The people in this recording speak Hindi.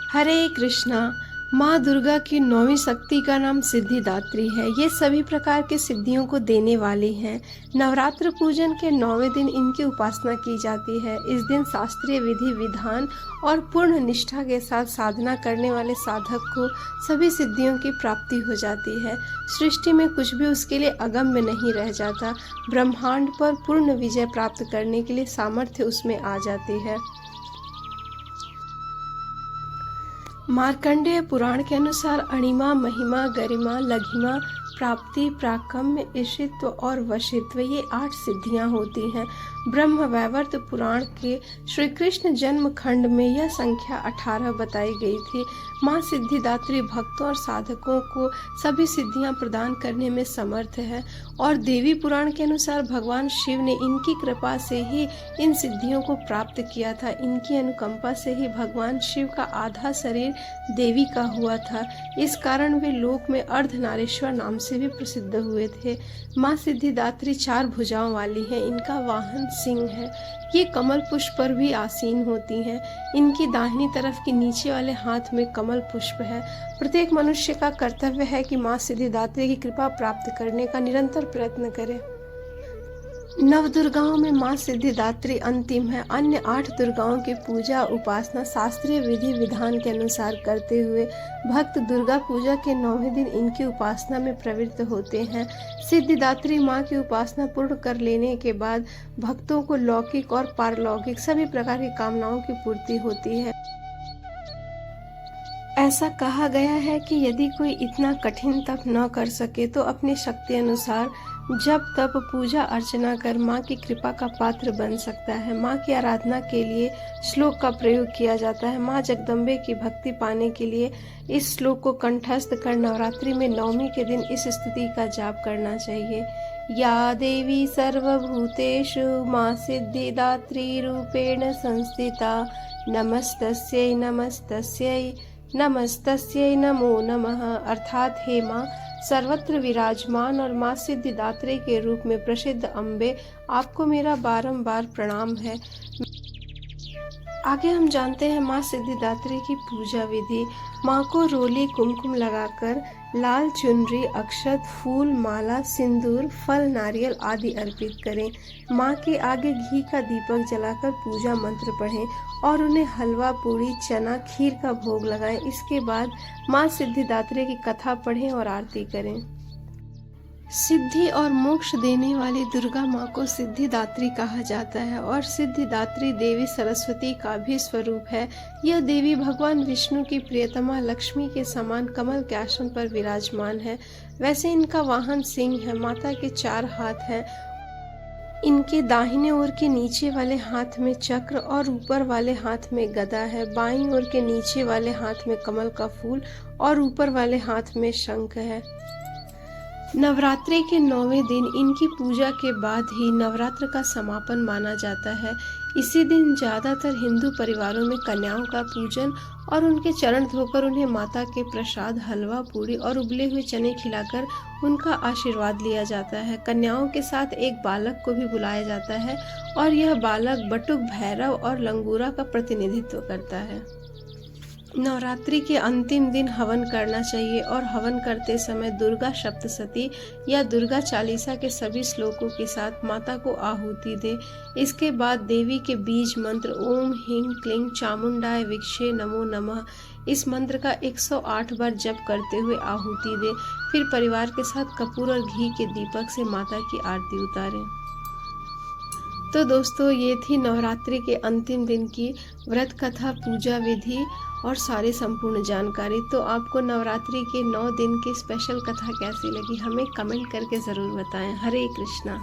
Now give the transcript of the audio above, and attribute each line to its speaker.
Speaker 1: हरे कृष्णा। माँ दुर्गा की 9वीं शक्ति का नाम सिद्धिदात्री है। ये सभी प्रकार की सिद्धियों को देने वाली हैं। नवरात्र पूजन के 9वें दिन इनकी उपासना की जाती है। इस दिन शास्त्रीय विधि विधान और पूर्ण निष्ठा के साथ साधना करने वाले साधक को सभी सिद्धियों की प्राप्ति हो जाती है। सृष्टि में कुछ भी उसके लिए अगम्य नहीं रह जाता। ब्रह्मांड पर पूर्ण विजय प्राप्त करने के लिए सामर्थ्य उसमें आ जाती है। मार्कंडेय पुराण के अनुसार अणिमा, महिमा, गरिमा, लघिमा, प्राप्ति, प्राकम्य, ईशित्व और वशित्व ये 8 सिद्धियां होती हैं। ब्रह्म वैवर्त पुराण के श्री कृष्ण जन्म खंड में यह संख्या 18 बताई गई थी। माँ सिद्धिदात्री भक्तों और साधकों को सभी सिद्धियां प्रदान करने में समर्थ है और देवी पुराण के अनुसार भगवान शिव ने इनकी कृपा से ही इन सिद्धियों को प्राप्त किया था। इनकी अनुकंपा से ही भगवान शिव का आधा शरीर देवी का हुआ था। इस कारण वे लोक में अर्धनारीश्वर नाम से भी प्रसिद्ध हुए थे। माँ सिद्धिदात्री 4 भुजाओं वाली है। इनका वाहन सिंह है। ये कमल पुष्प पर भी आसीन होती हैं। इनकी दाहिनी तरफ के नीचे वाले हाथ में कमल पुष्प है। प्रत्येक मनुष्य का कर्तव्य है कि माँ सिद्धिदात्री की कृपा प्राप्त करने का निरंतर प्रयत्न करे। नव दुर्गाओं में माँ सिद्धिदात्री अंतिम है। अन्य 8 दुर्गाओं की पूजा उपासना शास्त्रीय विधि विधान के अनुसार करते हुए भक्त दुर्गा पूजा के 9वें दिन इनकी उपासना में प्रवृत्त होते हैं। सिद्धिदात्री माँ की उपासना पूर्ण कर लेने के बाद भक्तों को लौकिक और पारलौकिक सभी प्रकार की कामनाओं की पूर्ति होती है। ऐसा कहा गया है कि यदि कोई इतना कठिन तप न कर सके तो अपनी शक्ति अनुसार जब तप पूजा अर्चना कर माँ की कृपा का पात्र बन सकता है। माँ की आराधना के लिए श्लोक का प्रयोग किया जाता है। माँ जगदम्बे की भक्ति पाने के लिए इस श्लोक को कंठस्थ कर नवरात्रि में 9वीं के दिन इस स्तुति का जाप करना चाहिए। या देवी सर्वभूतेषु माँ सिद्धिदात्री रूपेण संस्थिता नमस्तस्यै नमस्तस्यै नमस्तस्यै नमो नमः। अर्थात हे माँ सर्वत्र विराजमान और माँ सिद्धिदात्री के रूप में प्रसिद्ध अम्बे, आपको मेरा बारंबार प्रणाम है। आगे हम जानते हैं माँ सिद्धिदात्री की पूजा विधि। माँ को रोली कुमकुम लगाकर लाल चुनरी, अक्षत, फूल, माला, सिंदूर, फल, नारियल आदि अर्पित करें। माँ के आगे घी का दीपक जलाकर पूजा मंत्र पढ़ें और उन्हें हलवा, पूरी, चना, खीर का भोग लगाएं। इसके बाद माँ सिद्धिदात्री की कथा पढ़ें और आरती करें। सिद्धि और मोक्ष देने वाली दुर्गा माँ को सिद्धिदात्री कहा जाता है और सिद्धिदात्री देवी सरस्वती का भी स्वरूप है। यह देवी भगवान विष्णु की प्रियतमा लक्ष्मी के समान कमल के आसन पर विराजमान है। वैसे इनका वाहन सिंह है। माता के 4 हाथ हैं। इनके दाहिने ओर के नीचे वाले हाथ में चक्र और ऊपर वाले हाथ में गदा है। बाईं ओर के नीचे वाले हाथ में कमल का फूल और ऊपर वाले हाथ में शंख है। नवरात्रि के 9वें दिन इनकी पूजा के बाद ही नवरात्र का समापन माना जाता है। इसी दिन ज्यादातर हिंदू परिवारों में कन्याओं का पूजन और उनके चरण धोकर उन्हें माता के प्रसाद, हलवा, पूरी और उबले हुए चने खिलाकर उनका आशीर्वाद लिया जाता है। कन्याओं के साथ एक बालक को भी बुलाया जाता है और यह बालक बटुक, भैरव और लंगूरा का प्रतिनिधित्व करता है। नवरात्रि के अंतिम दिन हवन करना चाहिए और हवन करते समय दुर्गा सप्तशती या दुर्गा चालीसा के सभी श्लोकों के साथ माता को आहुति दे। इसके बाद देवी के बीज मंत्र ओम ह्रीं क्लीं चामुंडाय विद्महे नमो नमः इस मंत्र का 108 बार जप करते हुए आहुति दे। फिर परिवार के साथ कपूर और घी के दीपक से माता की आरती उतारें। तो दोस्तों, ये थी नवरात्रि के अंतिम दिन की व्रत कथा, पूजा विधि और सारी संपूर्ण जानकारी। तो आपको नवरात्रि के 9 दिन की स्पेशल कथा कैसी लगी हमें कमेंट करके ज़रूर बताएं। हरे कृष्णा।